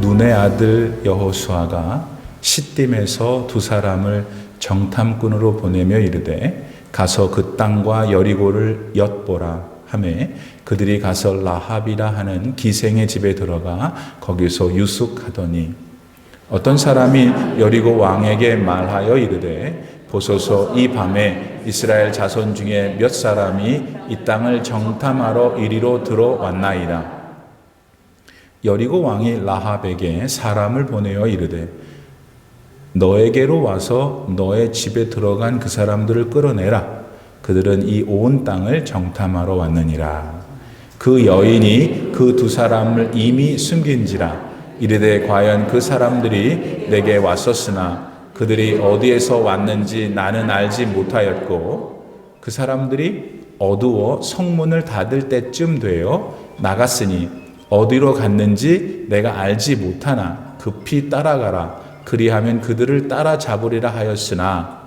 눈의 아들 여호수아가 시딤에서 두 사람을 정탐꾼으로 보내며 이르되 가서 그 땅과 여리고를 엿보라 하매 그들이 가서 라합이라 하는 기생의 집에 들어가 거기서 유숙하더니 어떤 사람이 여리고 왕에게 말하여 이르되 보소서 이 밤에 이스라엘 자손 중에 몇 사람이 이 땅을 정탐하러 이리로 들어왔나이다. 여리고 왕이 라합에게 사람을 보내어 이르되 너에게로 와서 너의 집에 들어간 그 사람들을 끌어내라. 그들은 이 온 땅을 정탐하러 왔느니라. 그 여인이 그 두 사람을 이미 숨긴지라. 이르되 과연 그 사람들이 내게 왔었으나 그들이 어디에서 왔는지 나는 알지 못하였고 그 사람들이 어두워 성문을 닫을 때쯤 되어 나갔으니 어디로 갔는지 내가 알지 못하나 급히 따라가라. 그리하면 그들을 따라잡으리라 하였으나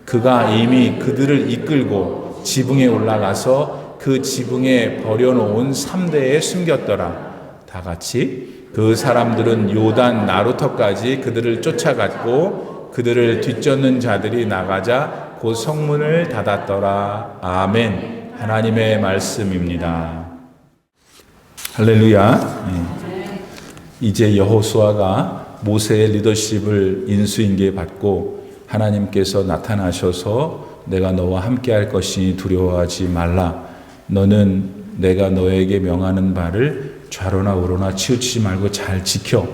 그가 이미 그들을 이끌고 지붕에 올라가서 그 지붕에 버려놓은 3대에 숨겼더라. 다 같이 그 사람들은 요단 나루터까지 그들을 쫓아갔고 그들을 뒤쫓는 자들이 나가자 곧 성문을 닫았더라. 아멘. 하나님의 말씀입니다. 할렐루야. 이제 여호수아가 모세의 리더십을 인수인계 받고 하나님께서 나타나셔서 내가 너와 함께 할 것이니 두려워하지 말라. 너는 내가 너에게 명하는 바를 좌로나 우로나 치우치지 말고 잘 지켜.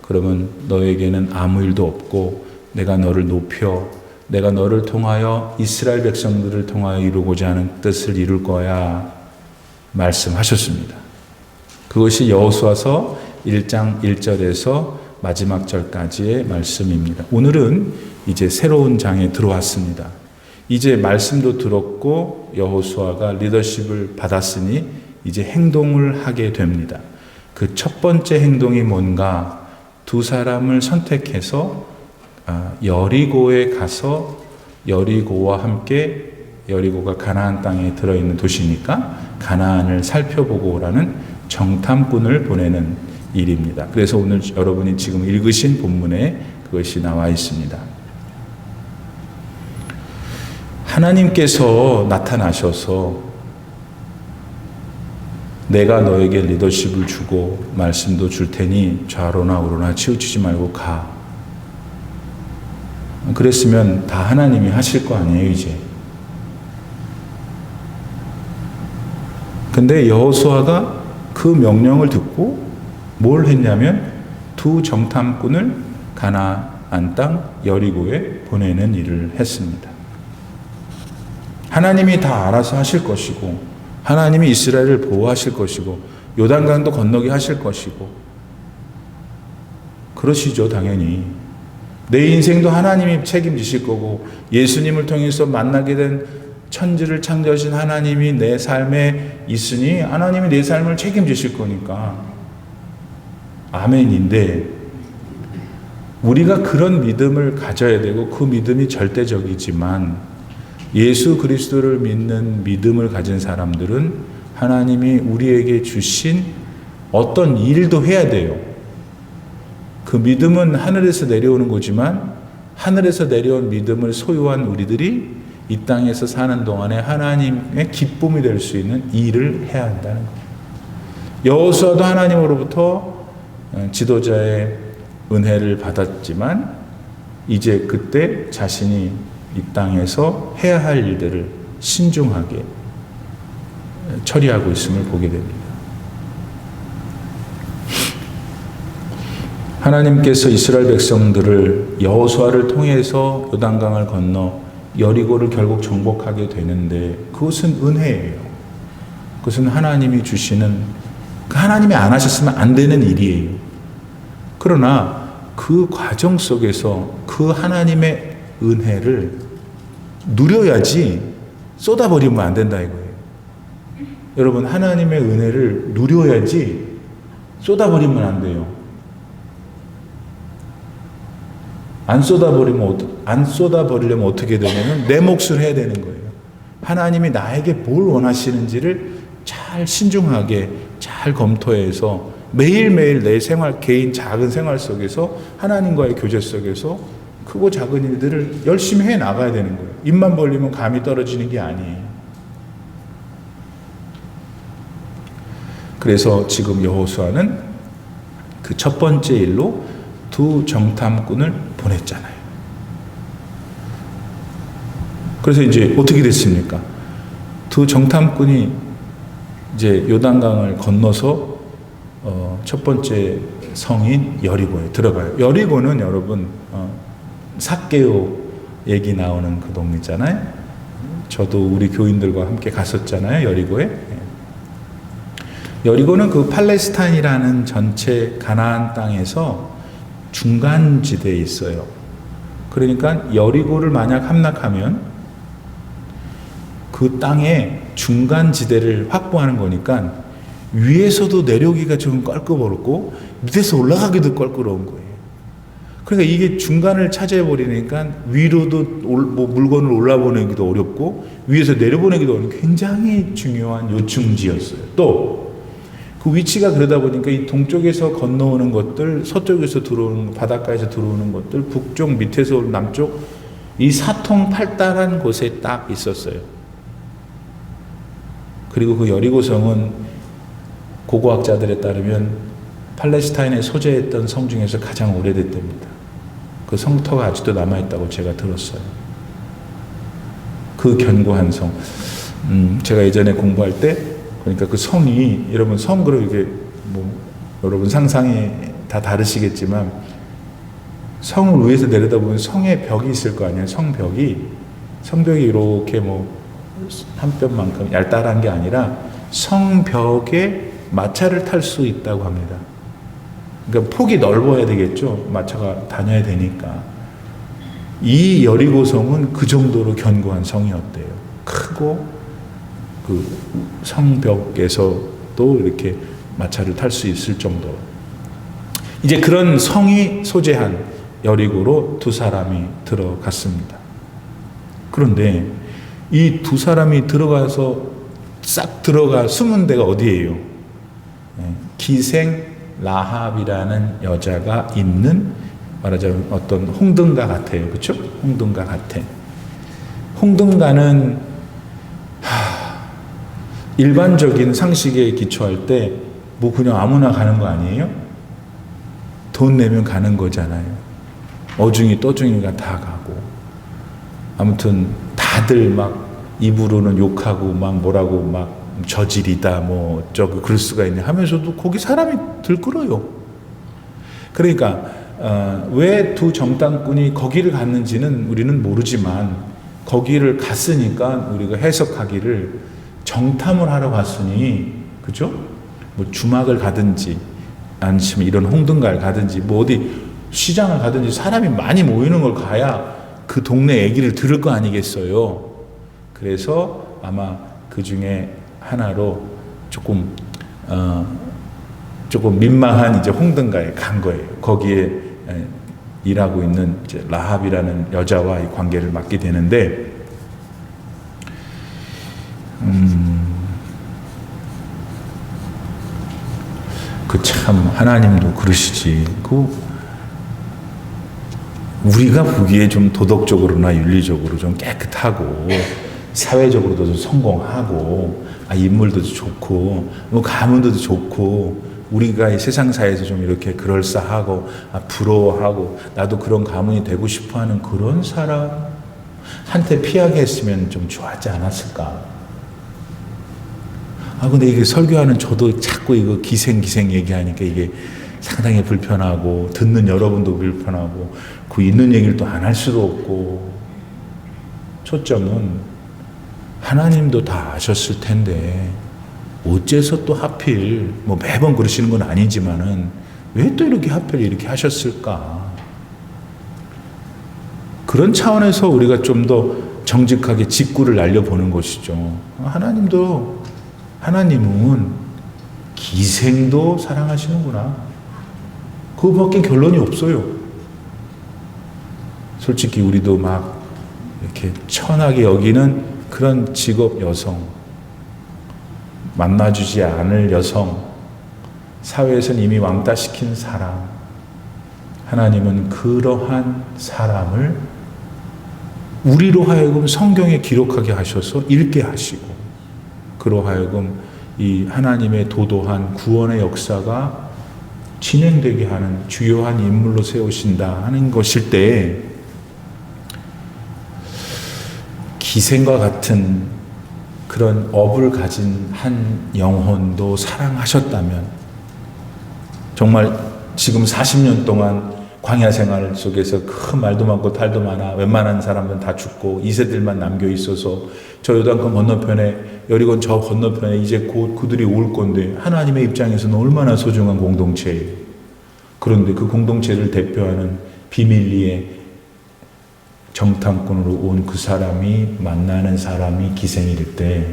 그러면 너에게는 아무 일도 없고 내가 너를 높여 내가 너를 통하여 이스라엘 백성들을 통하여 이루고자 하는 뜻을 이룰 거야 말씀하셨습니다. 그것이 여호수아서 1장 1절에서 마지막 절까지의 말씀입니다. 오늘은 이제 새로운 장에 들어왔습니다. 이제 말씀도 들었고 여호수아가 리더십을 받았으니 이제 행동을 하게 됩니다. 그 첫 번째 행동이 뭔가 두 사람을 선택해서 여리고에 가서 여리고와 함께 여리고가 가나안 땅에 들어있는 도시니까 가나안을 살펴보고 오라는 정탐꾼을 보내는 일입니다. 그래서 오늘 여러분이 지금 읽으신 본문에 그것이 나와 있습니다. 하나님께서 나타나셔서 내가 너에게 리더십을 주고 말씀도 줄 테니 좌로나 우로나 치우치지 말고 가. 그랬으면 다 하나님이 하실 거 아니에요, 이제. 근데 여호수아가 그 명령을 듣고 뭘 했냐면 두 정탐꾼을 가나안 땅 여리고에 보내는 일을 했습니다. 하나님이 다 알아서 하실 것이고 하나님이 이스라엘을 보호하실 것이고 요단강도 건너게 하실 것이고 그러시죠, 당연히. 내 인생도 하나님이 책임지실 거고 예수님을 통해서 만나게 된 천지를 창조하신 하나님이 내 삶에 있으니 하나님이 내 삶을 책임지실 거니까 아멘인데 우리가 그런 믿음을 가져야 되고 그 믿음이 절대적이지만 예수 그리스도를 믿는 믿음을 가진 사람들은 하나님이 우리에게 주신 어떤 일도 해야 돼요. 그 믿음은 하늘에서 내려오는 거지만 하늘에서 내려온 믿음을 소유한 우리들이 이 땅에서 사는 동안에 하나님의 기쁨이 될 수 있는 일을 해야 한다는 거예요. 여호수아도 하나님으로부터 지도자의 은혜를 받았지만 이제 그때 자신이 이 땅에서 해야 할 일들을 신중하게 처리하고 있음을 보게 됩니다. 하나님께서 이스라엘 백성들을 여호수아를 통해서 요단강을 건너 여리고를 결국 정복하게 되는데 그것은 은혜예요. 그것은 하나님이 주시는, 하나님이 안 하셨으면 안 되는 일이에요. 그러나 그 과정 속에서 그 하나님의 은혜를 누려야지 쏟아버리면 안 된다 이거예요. 여러분, 하나님의 은혜를 누려야지 쏟아버리면 안 돼요. 안 쏟아버리려면 어떻게 되냐면 내 몫을 해야 되는 거예요. 하나님이 나에게 뭘 원하시는지를 잘 신중하게 잘 검토해서 매일매일 내 생활, 개인 작은 생활 속에서 하나님과의 교제 속에서 크고 작은 일들을 열심히 해 나가야 되는 거예요. 입만 벌리면 감이 떨어지는 게 아니에요. 그래서 지금 여호수아는 그 첫 번째 일로 두 정탐꾼을 보냈잖아요. 그래서 이제 어떻게 됐습니까? 두 정탐꾼이 이제 요단강을 건너서 첫 번째 성인 여리고에 들어가요. 여리고는 여러분 삭개오 얘기 나오는 그 동네잖아요. 저도 우리 교인들과 함께 갔었잖아요. 여리고에. 여리고는 그 팔레스타인이라는 전체 가나안 땅에서 중간지대에 있어요. 그러니까 여리고를 만약 함락하면 그 땅의 중간지대를 확보하는 거니까 위에서도 내려오기가 좀 껄끄럽고 밑에서 올라가기도 껄끄러운 거예요. 그러니까 이게 중간을 차지해버리니까 위로도 물건을 올라보내기도 어렵고 위에서 내려보내기도 어려운 굉장히 중요한 요충지였어요. 또 그 위치가 그러다 보니까 이 동쪽에서 건너오는 것들, 서쪽에서 들어오는 바닷가에서 들어오는 것들, 북쪽, 밑에서 남쪽 이 사통팔달한 곳에 딱 있었어요. 그리고 그 여리고성은 고고학자들에 따르면 팔레스타인에 소재했던 성 중에서 가장 오래됐답니다. 그 성터가 아직도 남아있다고 제가 들었어요. 그 견고한 성. 제가 예전에 공부할 때 그러니까 그 성이 여러분 성 그럼 이게 뭐 여러분 상상이 다 다르시겠지만 성을 위에서 내려다보면 성의 벽이 있을 거 아니에요. 성벽이 이렇게 뭐 한 뼘만큼 얄짤한 게 아니라 성벽에 마차를 탈 수 있다고 합니다. 그러니까 폭이 넓어야 되겠죠. 마차가 다녀야 되니까. 이 여리고성은 그 정도로 견고한 성이었대요. 크고 그 성벽에서도 이렇게 마차를 탈 수 있을 정도로. 이제 그런 성이 소재한 여리고로 두 사람이 들어갔습니다. 그런데 이 두 사람이 들어가서 싹 들어가 숨은 데가 어디예요? 기생 라합이라는 여자가 있는 말하자면 어떤 홍등가 같아요. 그렇죠? 홍등가 같아. 홍등가는 일반적인 상식에 기초할 때 뭐 그냥 아무나 가는 거 아니에요? 돈 내면 가는 거잖아요. 어중이 떠중이가 다 가고 아무튼 다들 막 입으로는 욕하고 막 뭐라고 막 저질이다 뭐 저거 그럴 수가 있네 하면서도 거기 사람이 들끓어요. 그러니까 왜 두 정탐꾼이 거기를 갔는지는 우리는 모르지만 거기를 갔으니까 우리가 해석하기를 정탐을 하러 갔으니 그죠? 뭐 주막을 가든지 아니면 이런 홍등가를 가든지 뭐 어디 시장을 가든지 사람이 많이 모이는 걸 가야 그 동네 얘기를 들을 거 아니겠어요. 그래서 아마 그 중에 하나로 조금 민망한 이제 홍등가에 간 거예요. 거기에 일하고 있는 이제 라합이라는 여자와 이 관계를 맡게 되는데, 그 참 하나님도 그러시지. 우리가 보기에 좀 도덕적으로나 윤리적으로 좀 깨끗하고 사회적으로도 좀 성공하고 인물도 좋고 뭐 가문도 좋고 우리가 이 세상사에서 좀 이렇게 그럴싸하고 부러워하고 나도 그런 가문이 되고 싶어하는 그런 사람한테 피하게 했으면 좀 좋았지 않았을까? 근데 이게 설교하는 저도 자꾸 이거 기생 얘기하니까 이게 상당히 불편하고 듣는 여러분도 불편하고 그 있는 얘기를 또 안 할 수도 없고, 초점은 하나님도 다 아셨을 텐데 어째서 또 하필 뭐 매번 그러시는 건 아니지만은 왜 또 이렇게 하필 이렇게 하셨을까? 그런 차원에서 우리가 좀 더 정직하게 직구를 날려보는 것이죠. 하나님은 기생도 사랑하시는구나. 그거밖에 결론이 없어요. 솔직히 우리도 막 이렇게 천하게 여기는 그런 직업 여성, 만나주지 않을 여성, 사회에서는 이미 왕따시킨 사람, 하나님은 그러한 사람을 우리로 하여금 성경에 기록하게 하셔서 읽게 하시고, 그로 하여금 이 하나님의 도도한 구원의 역사가 진행되게 하는 주요한 인물로 세우신다 하는 것일 때, 기생과 같은 그런 업을 가진 한 영혼도 사랑하셨다면, 정말 지금 40년 동안 광야 생활 속에서 큰 말도 많고 탈도 많아 웬만한 사람은 다 죽고 2세들만 남겨 있어서 저 요단강 건너편에, 여리곤 저 건너편에 이제 곧 그들이 올 건데 하나님의 입장에서는 얼마나 소중한 공동체예요. 그런데 그 공동체를 대표하는 비밀리에 정탐꾼으로 온 그 사람이 만나는 사람이 기생일 때,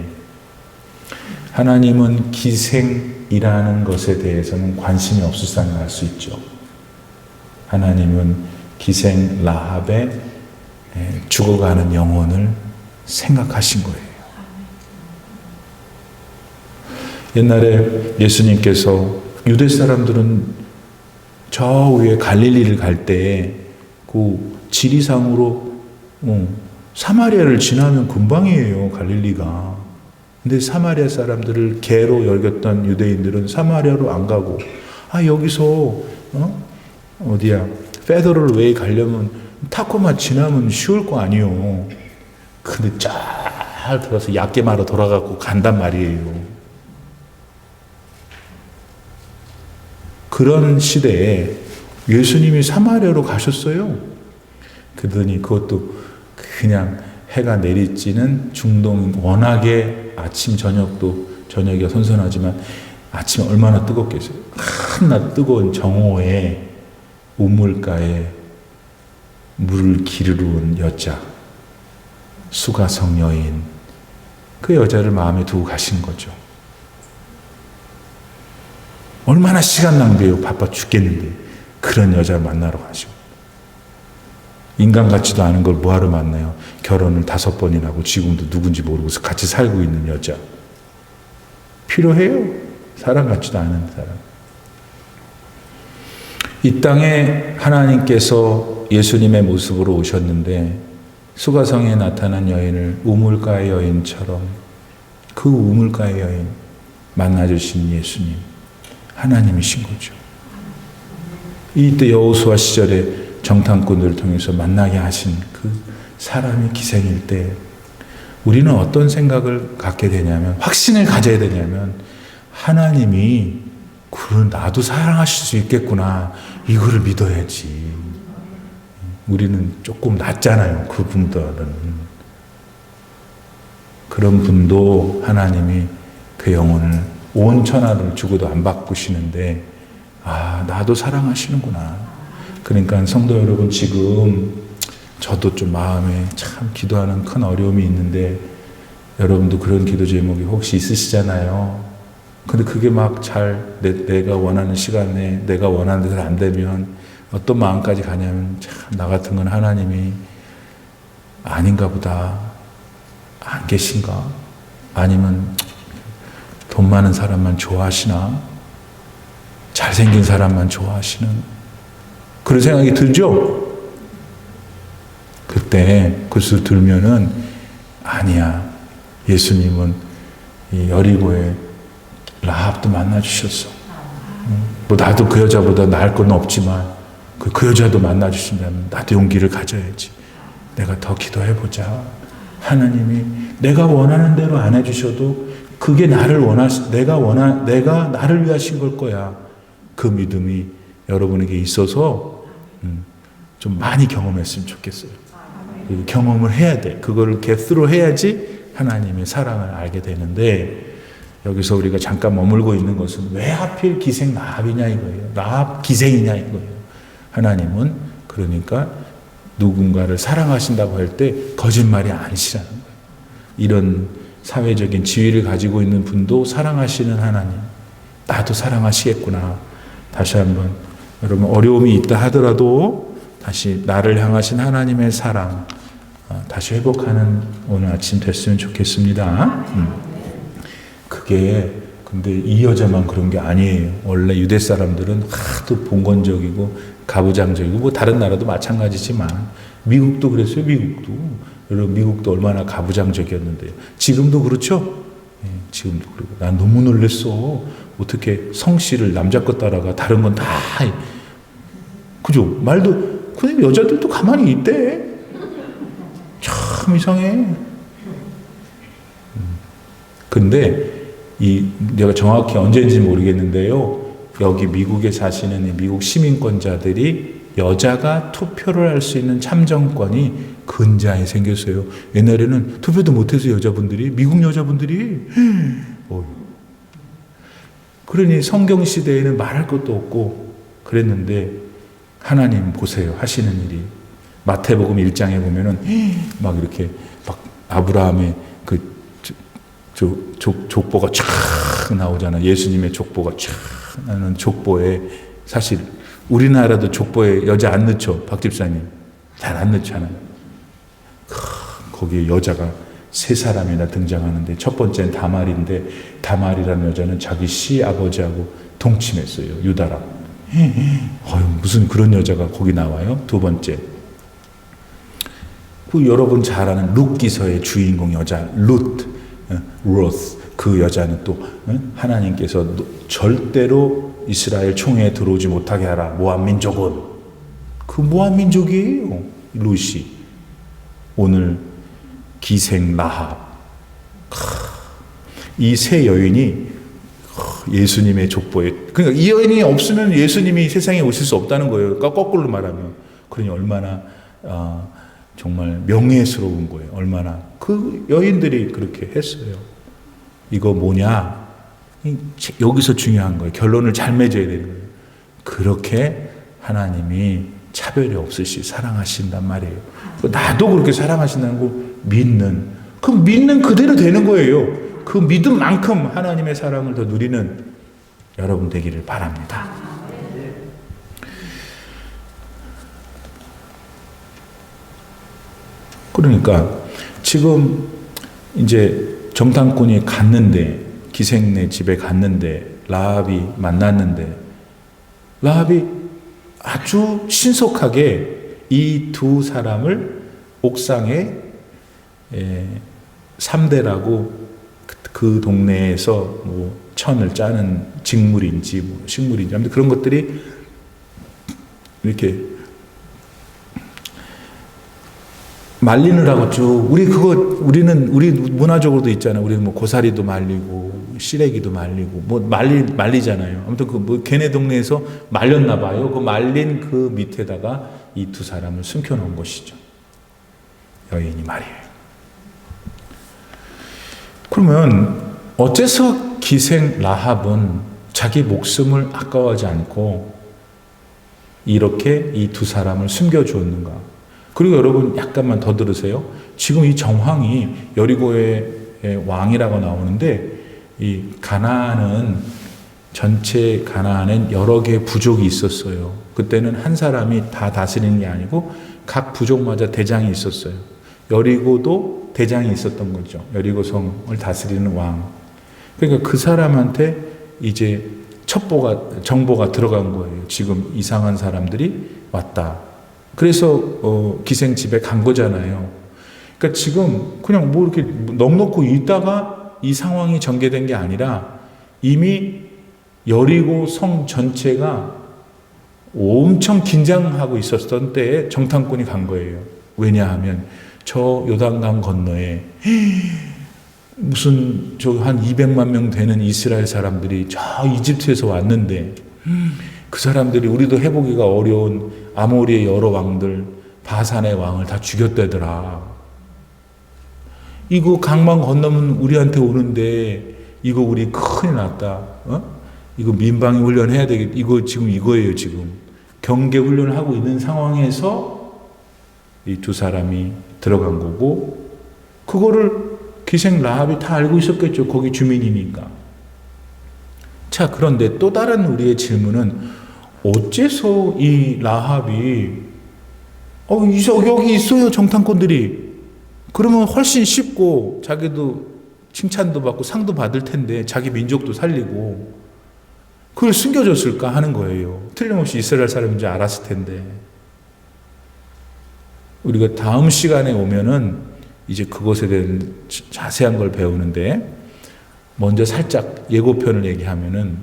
하나님은 기생이라는 것에 대해서는 관심이 없으시다는 걸 알 수 있죠. 하나님은 기생 라합의 죽어가는 영혼을 생각하신 거예요. 옛날에 예수님께서 유대 사람들은 저 위에 갈릴리를 갈 때 그 지리상으로 사마리아를 지나면 금방이에요, 갈릴리가. 근데 사마리아 사람들을 개로 여겼던 유대인들은 사마리아로 안 가고, 여기서 어디야 페더럴 웨이 가려면 타코만 지나면 쉬울 거 아니에요. 근데 쫙 들어서 야게마로 돌아가고 간단 말이에요. 그런 시대에 예수님이 사마리아로 가셨어요. 그러더니 그것도 그냥 해가 내리쬐는 중동, 워낙에 아침 저녁이 선선하지만 아침에 얼마나 뜨겁겠어요. 한낮 뜨거운 정오에 우물가에 물을 기르러 온 여자, 수가성 여인, 그 여자를 마음에 두고 가신 거죠. 얼마나 시간 낭비해요. 바빠 죽겠는데 그런 여자를 만나러 가시고, 인간 같지도 않은 걸 뭐하러 만나요. 결혼을 5번이나 하고 지금도 누군지 모르고서 같이 살고 있는 여자 필요해요. 사람 같지도 않은 사람. 이 땅에 하나님께서 예수님의 모습으로 오셨는데 수가성에 나타난 여인을 우물가의 여인처럼, 그 우물가의 여인 만나주신 예수님, 하나님이신 거죠. 이때 여호수아 시절에 정탐꾼들을 통해서 만나게 하신 그 사람이 기생일 때 우리는 어떤 생각을 갖게 되냐면, 확신을 가져야 되냐면, 하나님이 그래 나도 사랑하실 수 있겠구나, 이거를 믿어야지. 우리는 조금 낫잖아요, 그분들은. 그런 분도 하나님이 그 영혼을 온 천하를 주고도 안 바꾸시는데, 나도 사랑하시는구나. 그러니까 성도 여러분, 지금 저도 좀 마음에 참 기도하는 큰 어려움이 있는데, 여러분도 그런 기도 제목이 혹시 있으시잖아요. 근데 그게 막 잘 내가 원하는 시간에 내가 원하는 대로 안 되면 어떤 마음까지 가냐면, 참 나 같은 건 하나님이 아닌가 보다, 안 계신가? 아니면 돈 많은 사람만 좋아하시나? 잘생긴 사람만 좋아하시는 그런 생각이 들죠? 그때 그것을 들면은, 아니야, 예수님은 이 여리고의 라합도 만나주셨어. 뭐 나도 그 여자보다 나을 건 없지만 그 여자도 만나주신다면 나도 용기를 가져야지. 내가 더 기도해보자. 하나님이 내가 원하는 대로 안 해주셔도 그게 내가 나를 위하신 걸 거야. 그 믿음이 여러분에게 있어서 좀 많이 경험했으면 좋겠어요. 경험을 해야 돼. 그거를 겟스로 해야지 하나님의 사랑을 알게 되는데, 여기서 우리가 잠깐 머물고 있는 것은 왜 하필 기생 라합이냐 이거예요. 라합 기생이냐 이거예요. 하나님은 그러니까 누군가를 사랑하신다고 할 때 거짓말이 아니시라는 거예요. 이런 사회적인 지위를 가지고 있는 분도 사랑하시는 하나님, 나도 사랑하시겠구나. 다시 한번 여러분, 어려움이 있다 하더라도 다시 나를 향하신 하나님의 사랑 다시 회복하는 오늘 아침 됐으면 좋겠습니다. 그게 근데 이 여자만 그런 게 아니에요. 원래 유대 사람들은 하도 봉건적이고 가부장적이고 뭐 다른 나라도 마찬가지지만 미국도 그랬어요. 미국도. 여러분 미국도 얼마나 가부장적이었는데요. 지금도 그렇죠? 예, 지금도 그러고. 난 너무 놀랬어. 어떻게 성씨를 남자 것 따라가 다른 건 다 그죠? 말도 그냥 여자들도 가만히 있대. 참 이상해. 근데 내가 정확히 언제인지 모르겠는데요. 여기 미국에 사시는 이 미국 시민권자들이 여자가 투표를 할 수 있는 참정권이 근자에 생겼어요. 옛날에는 투표도 못해서 여자분들이, 미국 여자분들이. 그러니 성경 시대에는 말할 것도 없고 그랬는데 하나님 보세요. 하시는 일이. 마태복음 1장에 보면은 막 이렇게 막 아브라함의 그 족보가 쫙 나오잖아. 예수님의 족보가 쫙 나는 족보에 사실 우리나라도 족보에 여자 안 넣죠. 박 집사님 잘 안 넣잖아요. 거기에 여자가 세 사람이나 등장하는데 첫 번째는 다말인데 다말이라는 여자는 자기 시아버지하고 동침했어요. 유다랑. 무슨 그런 여자가 거기 나와요. 두 번째 그 여러분 잘 아는 룻기서의 주인공 여자 로스 그 여자는 또 하나님께서 절대로 이스라엘 총회에 들어오지 못하게 하라. 모압 민족은 그 모압 민족이에요. 룻이 오늘 기생 라합 이 세 여인이 예수님의 족보에 그러니까 이 여인이 없으면 예수님이 세상에 오실 수 없다는 거예요. 그러니까 거꾸로 말하면 그러니 얼마나 정말 명예스러운 거예요. 얼마나 그 여인들이 그렇게 했어요. 이거 뭐냐? 여기서 중요한 거예요. 결론을 잘 맺어야 되는 거예요. 그렇게 하나님이 차별이 없으시 사랑하신단 말이에요. 나도 그렇게 사랑하신다는 거 믿는 그대로 되는 거예요. 그 믿음만큼 하나님의 사랑을 더 누리는 여러분 되기를 바랍니다. 그러니까 지금 이제 정탐꾼이 갔는데 기생네 집에 갔는데 라합이 만났는데 라합이 아주 신속하게 이 두 사람을 옥상에 3대라고 그 동네에서 뭐 천을 짜는 직물인지 뭐 식물인지 아무튼 그런 것들이 이렇게 말리느라고 쭉 우리는 우리 문화적으로도 있잖아요. 우리는 뭐 고사리도 말리고 시래기도 말리고 뭐 말리잖아요. 아무튼 그 뭐 걔네 동네에서 말렸나 봐요. 그 말린 그 밑에다가 이 두 사람을 숨겨 놓은 것이죠. 여인이 말이에요. 그러면 어째서 기생 라합은 자기 목숨을 아까워하지 않고 이렇게 이 두 사람을 숨겨 주었는가? 그리고 여러분 약간만 더 들으세요. 지금 이 정황이 여리고의 왕이라고 나오는데 이 가나안은 전체 가나안엔 여러 개의 부족이 있었어요. 그때는 한 사람이 다 다스리는 게 아니고 각 부족마다 대장이 있었어요. 여리고도 대장이 있었던 거죠. 여리고 성을 다스리는 왕. 그러니까 그 사람한테 이제 정보가 들어간 거예요. 지금 이상한 사람들이 왔다. 그래서 기생 집에 간 거잖아요. 그러니까 지금 그냥 뭐 이렇게 넉넉히 있다가 이 상황이 전개된 게 아니라 이미 여리고 성 전체가 엄청 긴장하고 있었던 때에 정탐꾼이 간 거예요. 왜냐하면 저 요단강 건너에 무슨 저 한 200만 명 되는 이스라엘 사람들이 저 이집트에서 왔는데 그 사람들이 우리도 해보기가 어려운 아모리의 여러 왕들 바산의 왕을 다 죽였다더라. 이거 강만 건너면 우리한테 오는데 이거 우리 큰일 났다. 이거 민방위 훈련해야 되겠다. 이거 지금 이거예요. 지금 경계 훈련을 하고 있는 상황에서 이 두 사람이 들어간 거고 그거를 기생 라합이 다 알고 있었겠죠. 거기 주민이니까. 자, 그런데 또 다른 우리의 질문은 어째서 이 라합이 여기 있어요 정탐꾼들이. 그러면 훨씬 쉽고 자기도 칭찬도 받고 상도 받을 텐데 자기 민족도 살리고 그걸 숨겨줬을까 하는 거예요. 틀림없이 이스라엘 사람인 줄 알았을 텐데. 우리가 다음 시간에 오면은 이제 그것에 대한 자세한 걸 배우는데 먼저 살짝 예고편을 얘기하면은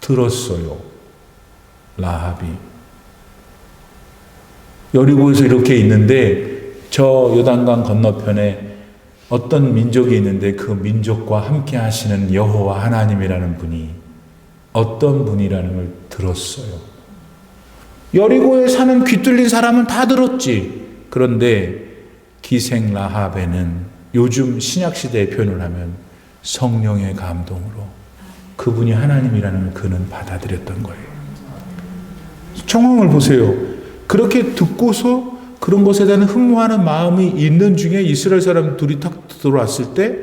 들었어요. 라합이. 여리고에서 이렇게 있는데 저 요단강 건너편에 어떤 민족이 있는데 그 민족과 함께 하시는 여호와 하나님이라는 분이 어떤 분이라는 걸 들었어요. 여리고에 사는 귀 뚫린 사람은 다 들었지. 그런데 기생 라합에는 요즘 신약시대의 표현을 하면 성령의 감동으로 그분이 하나님이라는 걸 그는 받아들였던 거예요. 정황을 보세요. 그렇게 듣고서 그런 것에 대한 흠모하는 마음이 있는 중에 이스라엘 사람 둘이 탁 들어왔을 때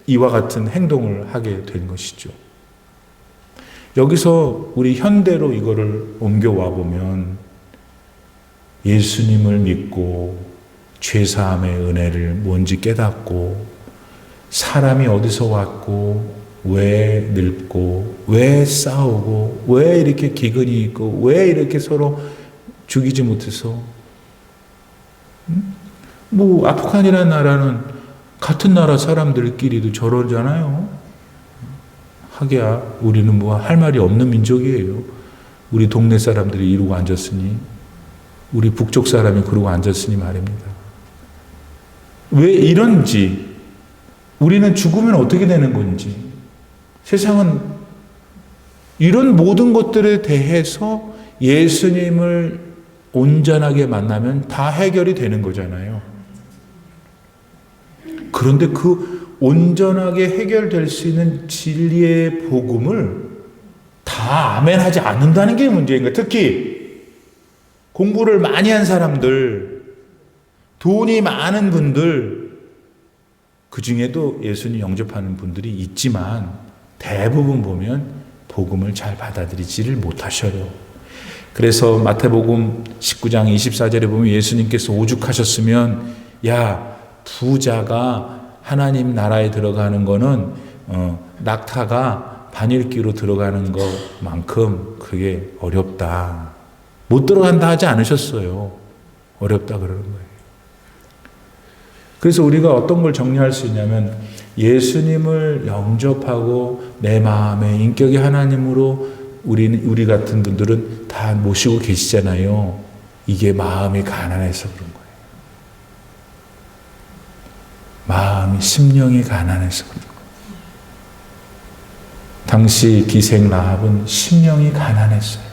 이와 같은 행동을 하게 된 것이죠. 여기서 우리 현대로 이거를 옮겨와 보면 예수님을 믿고 죄사함의 은혜를 뭔지 깨닫고 사람이 어디서 왔고 왜 늙고 왜 싸우고 왜 이렇게 기근이 있고 왜 이렇게 서로 죽이지 못해서 뭐 아프간이라는 나라는 같은 나라 사람들끼리도 저러잖아요. 하기야 우리는 뭐 할 말이 없는 민족이에요. 우리 동네 사람들이 이러고 앉았으니 우리 북쪽 사람이 그러고 앉았으니 말입니다. 왜 이런지 우리는 죽으면 어떻게 되는 건지 세상은 이런 모든 것들에 대해서 예수님을 온전하게 만나면 다 해결이 되는 거잖아요. 그런데 그 온전하게 해결될 수 있는 진리의 복음을 다 아멘하지 않는다는 게 문제인 거예요. 특히 공부를 많이 한 사람들, 돈이 많은 분들, 그 중에도 예수님 영접하는 분들이 있지만 대부분 보면 복음을 잘 받아들이지를 못하셔요. 그래서 마태복음 19장 24절에 보면 예수님께서 오죽하셨으면 야 부자가 하나님 나라에 들어가는 거는 낙타가 바늘기로 들어가는 것만큼 그게 어렵다. 못 들어간다 하지 않으셨어요. 어렵다 그러는 거예요. 그래서 우리가 어떤 걸 정리할 수 있냐면 예수님을 영접하고 내 마음의 인격의 하나님으로 우리 같은 분들은 다 모시고 계시잖아요. 이게 마음이 가난해서 그런 거예요. 마음이 심령이 가난해서 그런 거예요. 당시 기생 라합은 심령이 가난했어요.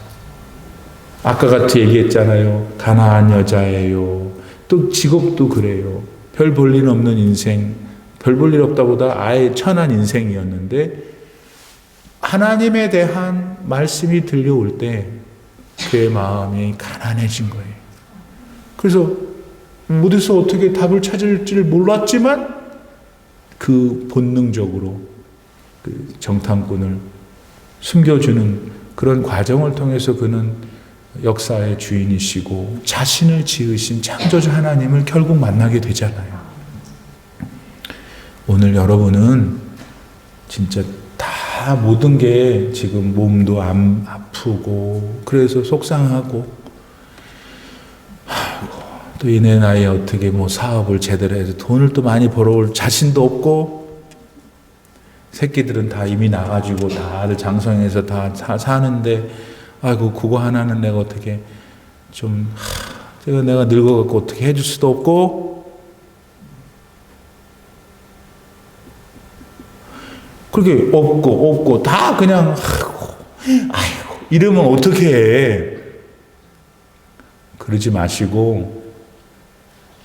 아까 같이 얘기했잖아요. 가난한 여자예요. 또 직업도 그래요. 별 볼 일 없는 인생, 별 볼 일 없다보다 아예 천한 인생이었는데 하나님에 대한 말씀이 들려올 때 그의 마음이 가난해진 거예요. 그래서 어디서 어떻게 답을 찾을지를 몰랐지만 그 본능적으로 그 정탐꾼을 숨겨주는 그런 과정을 통해서 그는 역사의 주인이시고 자신을 지으신 창조주 하나님을 결국 만나게 되잖아요. 오늘 여러분은 진짜 다 모든 게 지금 몸도 아프고 그래서 속상하고 또 이내 나이에 어떻게 뭐 사업을 제대로 해서 돈을 또 많이 벌어올 자신도 없고 새끼들은 다 이미 나가지고 다들 장성해서 다 사는데 아이고 그거 하나는 내가 어떻게 좀 내가 늙어갖고 어떻게 해줄 수도 없고 그렇게 없고 다 그냥 아이고 이러면 어떻게 해. 그러지 마시고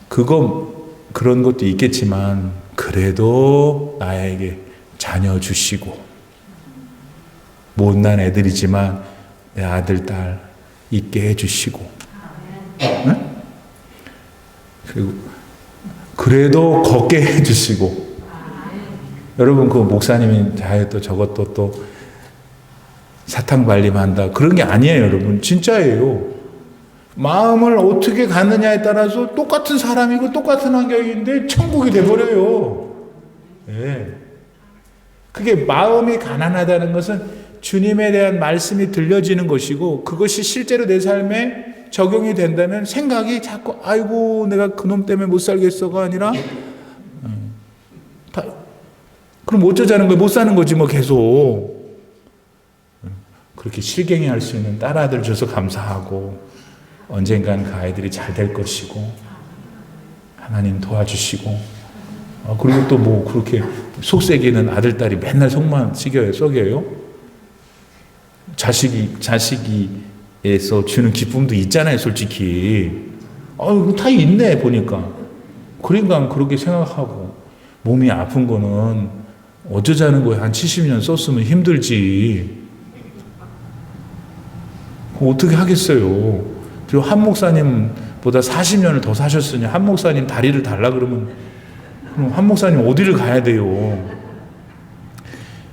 그런 것도 있겠지만 그래도 나에게 자녀 주시고 못난 애들이지만 내 아들, 딸 있게 해주시고 응? 그리고 그래도 걷게 해주시고 여러분 그 목사님이 또 저것도 또 사탕 발림한다 그런 게 아니에요. 여러분 진짜예요. 마음을 어떻게 갖느냐에 따라서 똑같은 사람이고 똑같은 환경인데 천국이 돼버려요. 예. 그게 마음이 가난하다는 것은 주님에 대한 말씀이 들려지는 것이고 그것이 실제로 내 삶에 적용이 된다면 생각이 자꾸 아이고 내가 그놈 때문에 못 살겠어가 아니라 그럼 어쩌자는 거야. 못 사는 거지 뭐 계속. 그렇게 실갱이 할 수 있는 딸아들 줘서 감사하고 언젠간 그 아이들이 잘 될 것이고 하나님 도와주시고 그리고 또 뭐 그렇게 속썩이는 아들 딸이 맨날 속만 썩여요. 자식이에서 주는 기쁨도 있잖아요, 솔직히. 다 있네 보니까. 그러니까 그렇게 생각하고 몸이 아픈 거는 어쩌자는 거야. 한 70년 썼으면 힘들지. 어떻게 하겠어요. 그리고 한 목사님보다 40년을 더 사셨으니 한 목사님 다리를 달라 그러면 그럼 한 목사님 어디를 가야 돼요.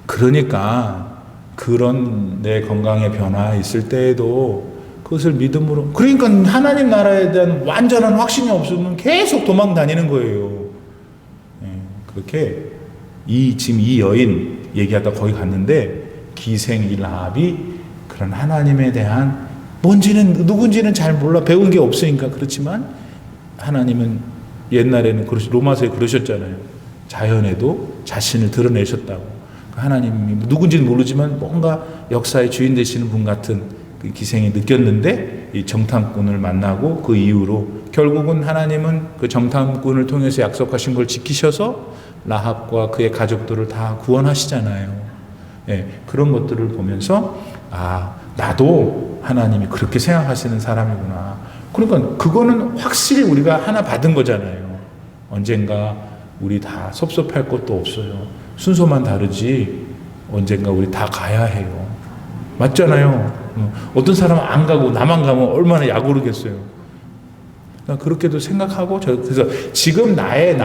그러니까 그런 내 건강의 변화 있을 때에도 그것을 믿음으로, 그러니까 하나님 나라에 대한 완전한 확신이 없으면 계속 도망 다니는 거예요. 그렇게 지금 이 여인 얘기하다 거기 갔는데 기생 이 라합이 그런 하나님에 대한 누군지는 잘 몰라, 배운 게 없으니까. 그렇지만 하나님은 옛날에는 로마서에 그러셨잖아요. 자연에도 자신을 드러내셨다고. 하나님이 누군지는 모르지만 뭔가 역사의 주인 되시는 분 같은 그 기생이 느꼈는데 이 정탐꾼을 만나고 그 이후로 결국은 하나님은 그 정탐꾼을 통해서 약속하신 걸 지키셔서 라합과 그의 가족들을 다 구원하시잖아요. 그런 것들을 보면서 나도 하나님이 그렇게 생각하시는 사람이구나. 그러니까 그거는 확실히 우리가 하나 받은 거잖아요. 언젠가 우리 다 섭섭할 것도 없어요. 순서만 다르지 언젠가 우리 다 가야 해요. 맞잖아요. 어떤 사람은 안 가고 나만 가면 얼마나 약오르겠어요. 그렇게도 생각하고, 그래서 지금 나의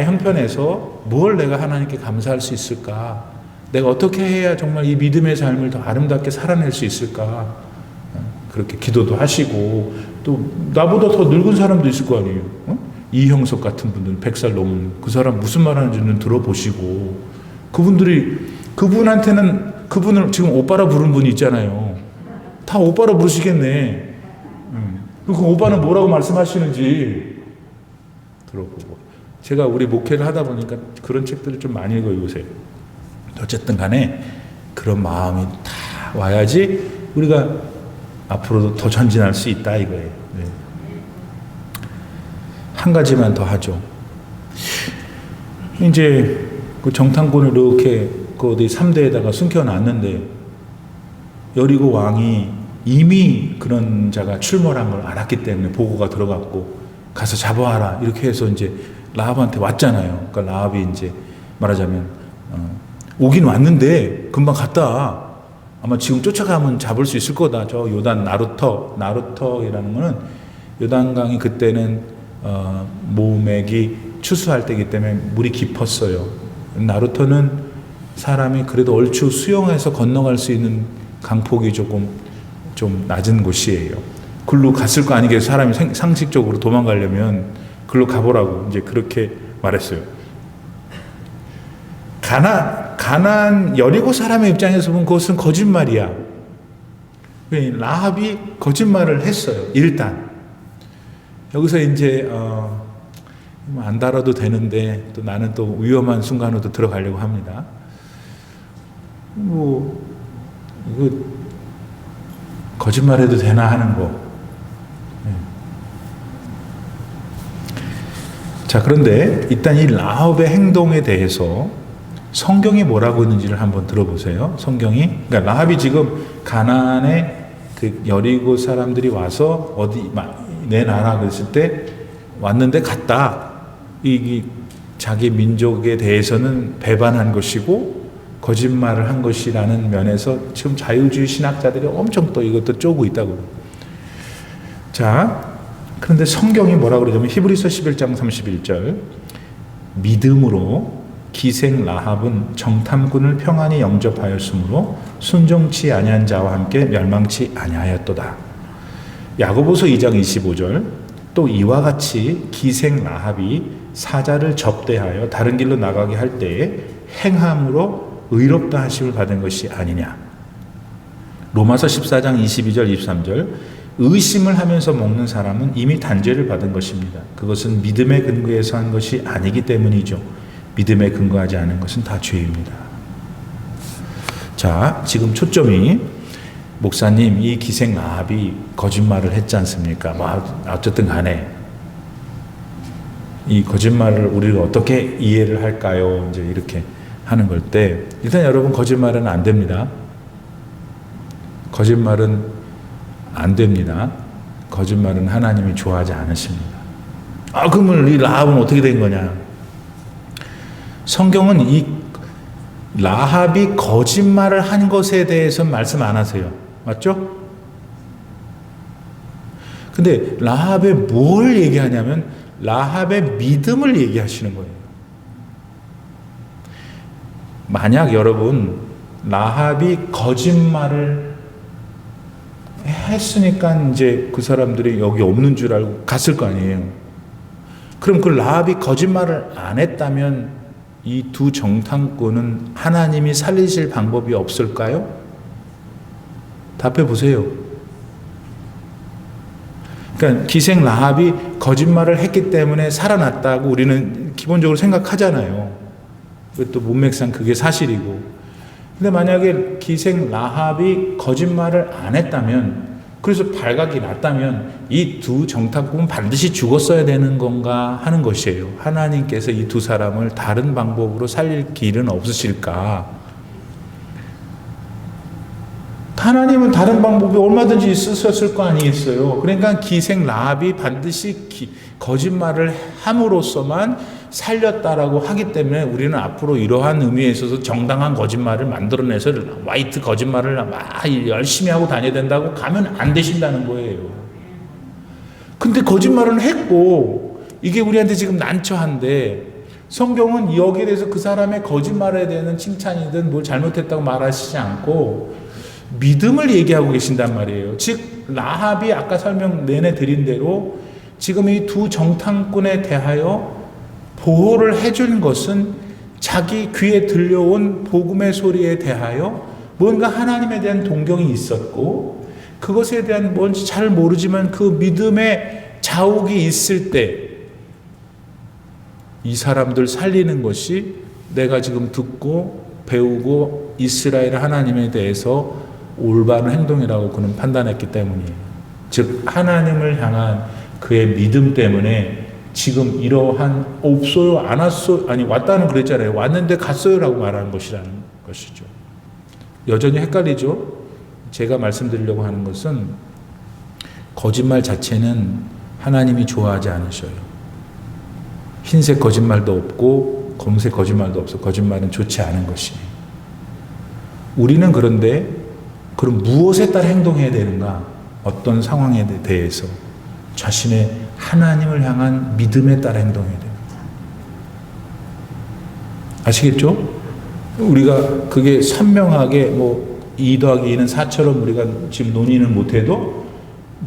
형편에서 뭘 내가 하나님께 감사할 수 있을까? 내가 어떻게 해야 정말 이 믿음의 삶을 더 아름답게 살아낼 수 있을까? 그렇게 기도도 하시고, 또 나보다 더 늙은 사람도 있을 거 아니에요. 이형석 같은 분들 100살 넘은 그 사람 무슨 말 하는지는 들어보시고, 그분을 지금 오빠라 부른 분이 있잖아요. 다 오빠라 부르시겠네. 그 오빠는 뭐라고 말씀하시는지 들어보고. 제가 우리 목회를 하다 보니까 그런 책들을 좀 많이 읽어요, 요새. 어쨌든 간에 그런 마음이 다 와야지 우리가 앞으로도 더 전진할 수 있다 이거예요. 한 가지만 더 하죠. 이제 그 정탐꾼을 이렇게 그 어디 3대에다가 숨겨놨는데 여리고 왕이 이미 그런 자가 출몰한 걸 알았기 때문에 보고가 들어갔고 가서 잡아와라 이렇게 해서 이제 라합한테 왔잖아요. 그러니까 라합이 이제 말하자면 오긴 왔는데 금방 갔다. 아마 지금 쫓아가면 잡을 수 있을 거다. 저 요단 나루터이라는 거는 요단강이 그때는 모맥이 추수할 때이기 때문에 물이 깊었어요. 나루터는 사람이 그래도 얼추 수영해서 건너갈 수 있는 강폭이 좀 낮은 곳이에요. 글로 갔을 거 아니겠어요. 사람이 상식적으로 도망가려면 글로 가보라고 이제 그렇게 말했어요. 가난 여리고 사람의 입장에서 보면 그것은 거짓말이야. 라합이 거짓말을 했어요. 일단 여기서 이제 안 달아도 되는데 또 나는 또 위험한 순간으로 들어가려고 합니다. 이거 거짓말해도 되나 하는 거. 자, 그런데 일단 이 라합의 행동에 대해서 성경이 뭐라고 했는지를 한번 들어보세요. 그러니까 라합이 지금 가나안에 그 여리고 사람들이 와서 어디 내 나라 그랬을 때 왔는데 갔다. 이 자기 민족에 대해서는 배반한 것이고 거짓말을 한 것이라는 면에서 지금 자유주의 신학자들이 엄청 또 이것도 쪼고 있다고. 자, 그런데 성경이 뭐라고 그러냐면 히브리서 11장 31절 믿음으로 기생 라합은 정탐꾼을 평안히 영접하였으므로 순종치 아니한 자와 함께 멸망치 아니하였도다. 야고보서 2장 25절 또 이와 같이 기생 라합이 사자를 접대하여 다른 길로 나가게 할 때에 행함으로 의롭다 하심을 받은 것이 아니냐. 로마서 14장 22절 23절 의심을 하면서 먹는 사람은 이미 단죄를 받은 것입니다. 그것은 믿음의 근거에서 한 것이 아니기 때문이죠. 믿음에 근거하지 않은 것은 다 죄입니다. 자, 지금 초점이 목사님 이 기생 라합이 거짓말을 했지 않습니까? 어쨌든 간에 이 거짓말을 우리가 어떻게 이해를 할까요? 이제 이렇게 하는 걸 때 일단 여러분 거짓말은 안 됩니다. 거짓말은 안 됩니다. 거짓말은 하나님이 좋아하지 않으십니다. 그러면 이 라합은 어떻게 된 거냐? 성경은 이 라합이 거짓말을 한 것에 대해서 말씀 안 하세요. 맞죠? 근데 라합의 뭘 얘기하냐면 라합의 믿음을 얘기하시는 거예요. 만약 여러분 라합이 거짓말을 했으니까 이제 그 사람들이 여기 없는 줄 알고 갔을 거 아니에요. 그럼 그 라합이 거짓말을 안 했다면 이 두 정탐꾼은 하나님이 살리실 방법이 없을까요? 답해 보세요. 그러니까 기생 라합이 거짓말을 했기 때문에 살아났다고 우리는 기본적으로 생각하잖아요. 또 문맥상 그게 사실이고. 근데 만약에 기생 라합이 거짓말을 안 했다면, 그래서 발각이 났다면 이 두 정탐꾼은 반드시 죽었어야 되는 건가 하는 것이에요. 하나님께서 이 두 사람을 다른 방법으로 살릴 길은 없으실까? 하나님은 다른 방법이 얼마든지 있으셨을 거 아니겠어요. 그러니까 기생 라합이 반드시 거짓말을 함으로써만 살렸다라고 하기 때문에 우리는 앞으로 이러한 의미에 있어서 정당한 거짓말을 만들어내서 화이트 거짓말을 막 열심히 하고 다녀야 된다고 가면 안 되신다는 거예요. 근데 거짓말은 했고 이게 우리한테 지금 난처한데 성경은 여기에 대해서 그 사람의 거짓말에 대한 칭찬이든 뭘 잘못했다고 말하시지 않고 믿음을 얘기하고 계신단 말이에요. 즉 라합이 아까 설명 내내 드린 대로 지금 이 두 정탐꾼에 대하여 보호를 해준 것은 자기 귀에 들려온 복음의 소리에 대하여 뭔가 하나님에 대한 동경이 있었고 그것에 대한 뭔지 잘 모르지만 그 믿음의 자욱이 있을 때 이 사람들 살리는 것이 내가 지금 듣고 배우고 이스라엘 하나님에 대해서 올바른 행동이라고 그는 판단했기 때문이에요. 즉 하나님을 향한 그의 믿음 때문에 지금 이러한 없어요, 안 왔어요, 아니 왔다는 그랬잖아요. 왔는데 갔어요라고 말하는 것이라는 것이죠. 여전히 헷갈리죠. 제가 말씀드리려고 하는 것은 거짓말 자체는 하나님이 좋아하지 않으셔요. 흰색 거짓말도 없고 검은색 거짓말도 없어. 거짓말은 좋지 않은 것이에요. 우리는 그런데 그럼 무엇에 따라 행동해야 되는가? 어떤 상황에 대해서 자신의 하나님을 향한 믿음에 따라 행동해야 됩니다. 아시겠죠? 우리가 그게 선명하게 2 더하기 2는 4처럼 우리가 지금 논의는 못해도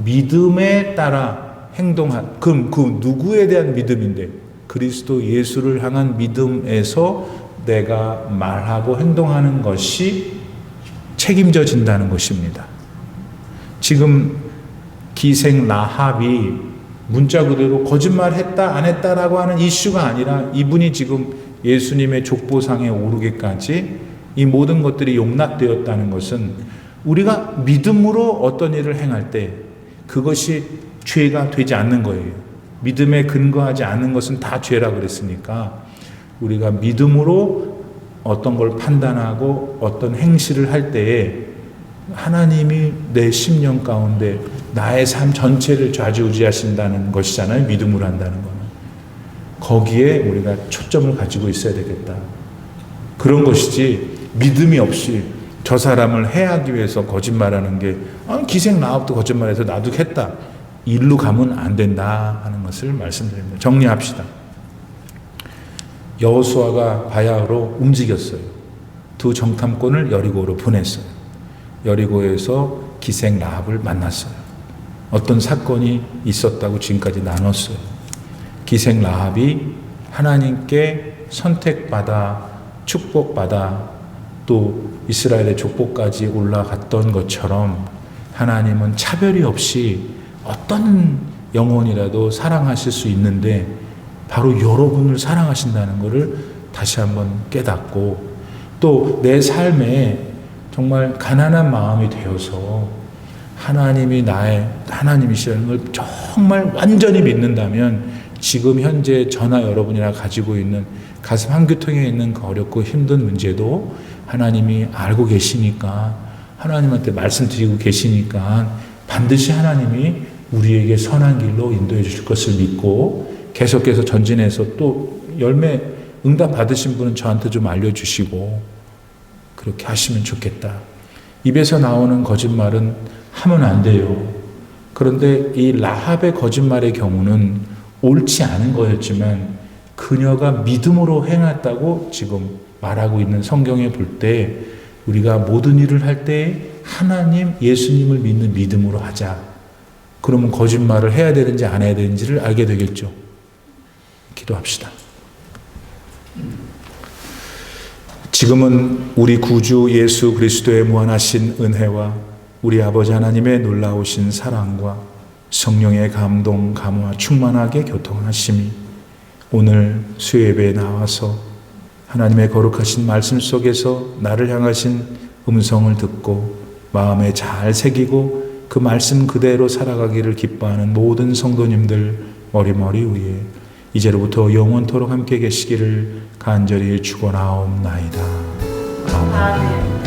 믿음에 따라 행동한, 그럼 그 누구에 대한 믿음인데? 그리스도 예수를 향한 믿음에서 내가 말하고 행동하는 것이 책임져진다는 것입니다. 지금 기생 라합이 문자 그대로 거짓말했다 안 했다라고 하는 이슈가 아니라 이분이 지금 예수님의 족보상에 오르기까지 이 모든 것들이 용납되었다는 것은 우리가 믿음으로 어떤 일을 행할 때 그것이 죄가 되지 않는 거예요. 믿음에 근거하지 않는 것은 다 죄라 그랬으니까 우리가 믿음으로 어떤 걸 판단하고 어떤 행실을 할 때에 하나님이 내 심령 가운데 나의 삶 전체를 좌지우지하신다는 것이잖아요. 믿음으로 한다는 거는. 거기에 우리가 초점을 가지고 있어야 되겠다. 그런 것이지 믿음이 없이 저 사람을 해하기 위해서 거짓말하는 게 기생 라합도 거짓말해서 나도 했다. 일로 가면 안 된다 하는 것을 말씀드립니다. 정리합시다. 여호수아가 바야흐로 움직였어요. 두 정탐꾼을 여리고로 보냈어요. 여리고에서 기생 라합을 만났어요. 어떤 사건이 있었다고 지금까지 나눴어요. 기생 라합이 하나님께 선택받아 축복받아 또 이스라엘의 족보까지 올라갔던 것처럼 하나님은 차별이 없이 어떤 영혼이라도 사랑하실 수 있는데 바로 여러분을 사랑하신다는 것을 다시 한번 깨닫고 또 내 삶에 정말 가난한 마음이 되어서 하나님이시라는 걸 정말 완전히 믿는다면 지금 현재 저나 여러분이나 가지고 있는 가슴 한규통에 있는 그 어렵고 힘든 문제도 하나님이 알고 계시니까 하나님한테 말씀드리고 계시니까 반드시 하나님이 우리에게 선한 길로 인도해 주실 것을 믿고 계속해서 전진해서 또 열매 응답 받으신 분은 저한테 좀 알려주시고 그렇게 하시면 좋겠다. 입에서 나오는 거짓말은 하면 안 돼요. 그런데 이 라합의 거짓말의 경우는 옳지 않은 거였지만 그녀가 믿음으로 행했다고 지금 말하고 있는 성경에 볼 때 우리가 모든 일을 할 때 하나님, 예수님을 믿는 믿음으로 하자. 그러면 거짓말을 해야 되는지 안 해야 되는지를 알게 되겠죠. 기도합시다. 지금은 우리 구주 예수 그리스도의 무한하신 은혜와 우리 아버지 하나님의 놀라우신 사랑과 성령의 감동, 감화 충만하게 교통하심이 오늘 수요예배에 나와서 하나님의 거룩하신 말씀 속에서 나를 향하신 음성을 듣고 마음에 잘 새기고 그 말씀 그대로 살아가기를 기뻐하는 모든 성도님들 머리머리 위에 이제로부터 영원토록 함께 계시기를 간절히 축원하옵나이다. 아멘.